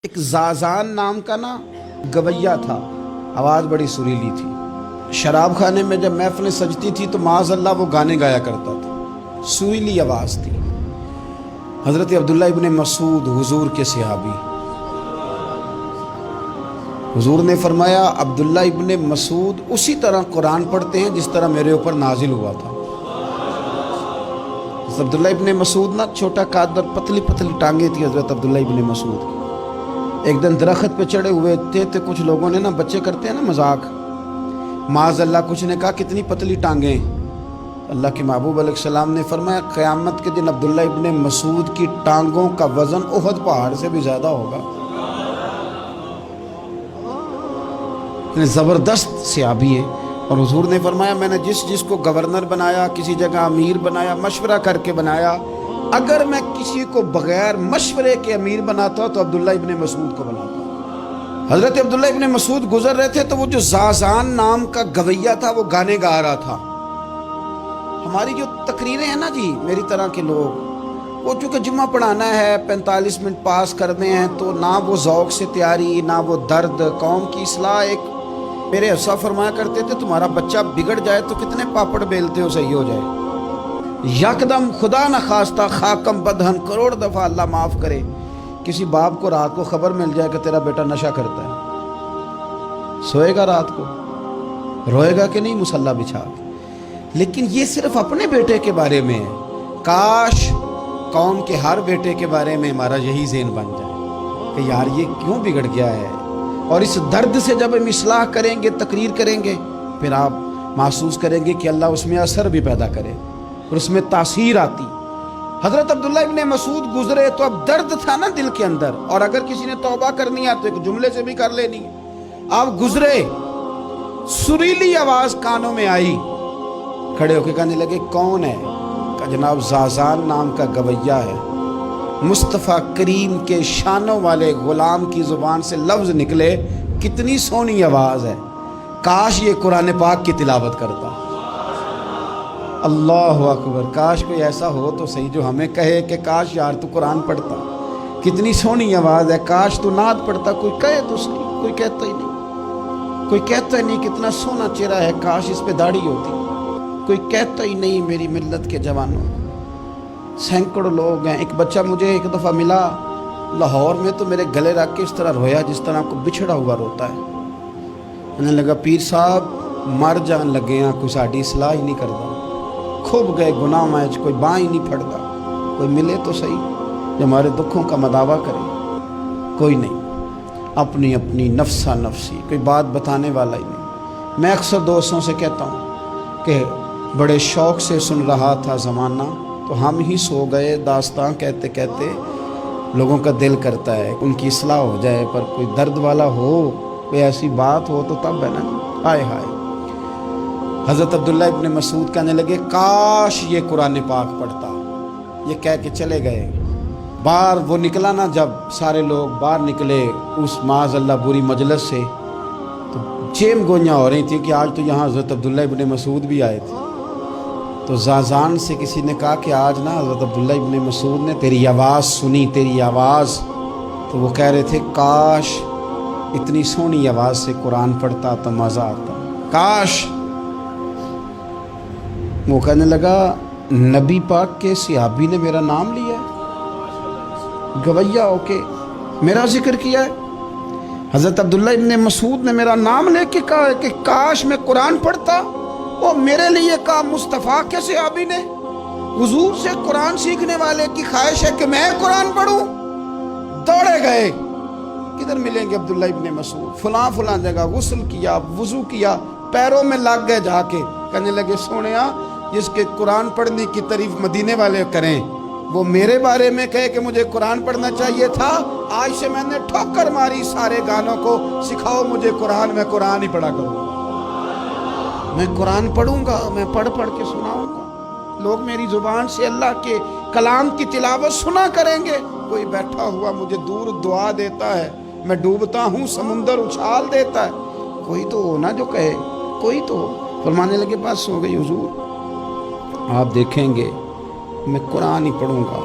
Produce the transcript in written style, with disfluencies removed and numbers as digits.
ایک زازان نام کا نا گویا تھا، آواز بڑی سریلی تھی۔ شراب خانے میں جب محفلیں سجتی تھی تو معاذ اللہ وہ گانے گایا کرتا تھا، سریلی آواز تھی۔ حضرت عبداللہ ابن مسعود حضور کے صحابی، حضور نے فرمایا عبداللہ ابن مسعود اسی طرح قرآن پڑھتے ہیں جس طرح میرے اوپر نازل ہوا تھا۔ عبداللہ ابن مسعود نا چھوٹا قد اور پتلی پتلی ٹانگیں تھی حضرت عبداللہ ابن مسعود کی۔ ایک دن درخت پہ چڑھے ہوئے تھے تو کچھ لوگوں نے نا، بچے کرتے ہیں نا مذاق، معاذ اللہ کچھ نے کہا کتنی پتلی ٹانگیں۔ اللہ کے محبوب علیہ السلام نے فرمایا قیامت کے دن عبداللہ ابن مسعود کی ٹانگوں کا وزن احد پہاڑ سے بھی زیادہ ہوگا۔ زبردست صحابی ہے، اور حضور نے فرمایا میں نے جس کو گورنر بنایا، کسی جگہ امیر بنایا، مشورہ کر کے بنایا، اگر میں کسی کو بغیر مشورے کے امیر بناتا تو عبداللہ ابن مسعود کو بناتا۔ حضرت عبداللہ ابن مسعود گزر رہے تھے تو وہ جو زازان نام کا گویا تھا وہ گانے گا رہا تھا۔ ہماری جو تقریریں ہیں نا جی، میری طرح کے لوگ، وہ چونکہ جمعہ پڑھانا ہے، 45 منٹ پاس کرنے ہیں، تو نہ وہ ذوق سے تیاری، نہ وہ درد قوم کی اصلاح۔ ایک میرے حصہ فرمایا کرتے تھے تمہارا بچہ بگڑ جائے تو کتنے پاپڑ بیلتے ہو صحیح ہو جائے؟ یکدم خدا نہ خواستہ خاکم بدہن، کروڑ دفعہ اللہ معاف کرے، کسی باپ کو رات کو خبر مل جائے کہ تیرا بیٹا نشہ کرتا ہے، سوئے گا رات کو؟ روئے گا کہ نہیں مصلی بچھا کے؟ لیکن یہ صرف اپنے بیٹے کے بارے میں ہے، کاش قوم کے ہر بیٹے کے بارے میں ہمارا یہی ذہن بن جائے کہ یار یہ کیوں بگڑ گیا ہے۔ اور اس درد سے جب ہم اصلاح کریں گے، تقریر کریں گے، پھر آپ محسوس کریں گے کہ اللہ اس میں اثر بھی پیدا کرے اور اس میں تاثیر آتی۔ حضرت عبداللہ ابن مسعود گزرے تو اب درد تھا نا دل کے اندر، اور اگر کسی نے توبہ کرنی ہے تو ایک جملے سے بھی کر لینی ہے۔ آپ گزرے، سریلی آواز کانوں میں آئی، کھڑے ہو کے کہنے لگے کون ہے؟ کہ جناب زازان نام کا گویا ہے۔ مصطفیٰ کریم کے شانوں والے غلام کی زبان سے لفظ نکلے، کتنی سونی آواز ہے، کاش یہ قرآن پاک کی تلاوت کرتا۔ اللہ اکبر، کاش کوئی ایسا ہو تو صحیح جو ہمیں کہے کہ کاش یار تو قرآن پڑھتا، کتنی سونی آواز ہے، کاش تو نعت پڑھتا۔ کوئی کہے تو اس کی، کوئی کہتا ہی نہیں، کوئی کہتا ہی نہیں کتنا سونا چہرہ ہے، کاش اس پہ داڑھی ہوتی، کوئی کہتا ہی نہیں میری ملت کے جوانوں۔ سینکڑوں لوگ ہیں۔ ایک بچہ مجھے ایک دفعہ ملا لاہور میں تو میرے گلے رکھ کے اس طرح رویا جس طرح کو بچھڑا ہوا روتا ہے۔ میں نے لگا پیر صاحب مر جان لگے ہیں، کوئی ساڑی اصلاح ہی نہیں کرتا، کھوب گئے گناہ میں، کوئی باں ہی نہیں پھڑتا، کوئی ملے تو صحیح جو ہمارے دکھوں کا مداوع کرے، کوئی نہیں، اپنی اپنی نفسا نفسی، کوئی بات بتانے والا ہی نہیں۔ میں اکثر دوستوں سے کہتا ہوں کہ بڑے شوق سے سن رہا تھا زمانہ تو ہم ہی سو گئے، داستان کہتے کہتے لوگوں کا دل کرتا ہے ان کی اصلاح ہو جائے، پر کوئی درد والا ہو، کوئی ایسی بات ہو تو تب ہے نا جی۔ ہائے ہائے، حضرت عبداللہ ابن مسعود کہنے لگے کاش یہ قرآن پاک پڑھتا، یہ کہہ کے چلے گئے۔ باہر وہ نکلا نا، جب سارے لوگ باہر نکلے اس معاذ اللہ بری مجلس سے، تو چیم گوئیاں ہو رہی تھی کہ آج تو یہاں حضرت عبداللہ ابن مسعود بھی آئے تھے۔ تو زازان سے کسی نے کہا کہ آج نا حضرت عبداللہ ابن مسعود نے تیری آواز سنی، تیری آواز، تو وہ کہہ رہے تھے کاش اتنی سونی آواز سے قرآن پڑھتا تو مزہ آتا، کاش۔ وہ کہنے لگا نبی پاک کے صحابی نے میرا نام لیا ہے، گویا ہو کے میرا ذکر کیا ہے، حضرت عبداللہ ابن مسعود نے میرا نام لے کے کہا ہے کہ کاش میں قرآن پڑھتا۔ وہ میرے لیے کہا مصطفیٰ کے صحابی نے، حضور سے قرآن سیکھنے والے کی خواہش ہے کہ میں قرآن پڑھوں۔ دوڑے گئے، کدھر ملیں گے عبداللہ ابن مسعود؟ فلاں فلاں جگہ غسل کیا، وضو کیا، پیروں میں لگ گئے جا کے، کہنے لگے سونیا جس کے قرآن پڑھنے کی تعریف مدینے والے کریں وہ میرے بارے میں کہے کہ مجھے قرآن پڑھنا چاہیے تھا، آج سے میں نے ٹھوکر ماری سارے گانوں کو، سکھاؤ مجھے قرآن، میں قرآن ہی پڑھا کروں گا، میں قرآن پڑھوں گا، میں پڑھ پڑھ کے سناؤں گا، لوگ میری زبان سے اللہ کے کلام کی تلاوت سنا کریں گے۔ کوئی بیٹھا ہوا مجھے دور دعا دیتا ہے، میں ڈوبتا ہوں سمندر اچھال دیتا ہے، کوئی تو ہو نا جو کہے، کوئی تو ہو۔ فرمانے لگے بس ہو گئی حضور، آپ دیکھیں گے میں قرآن ہی پڑھوں گا۔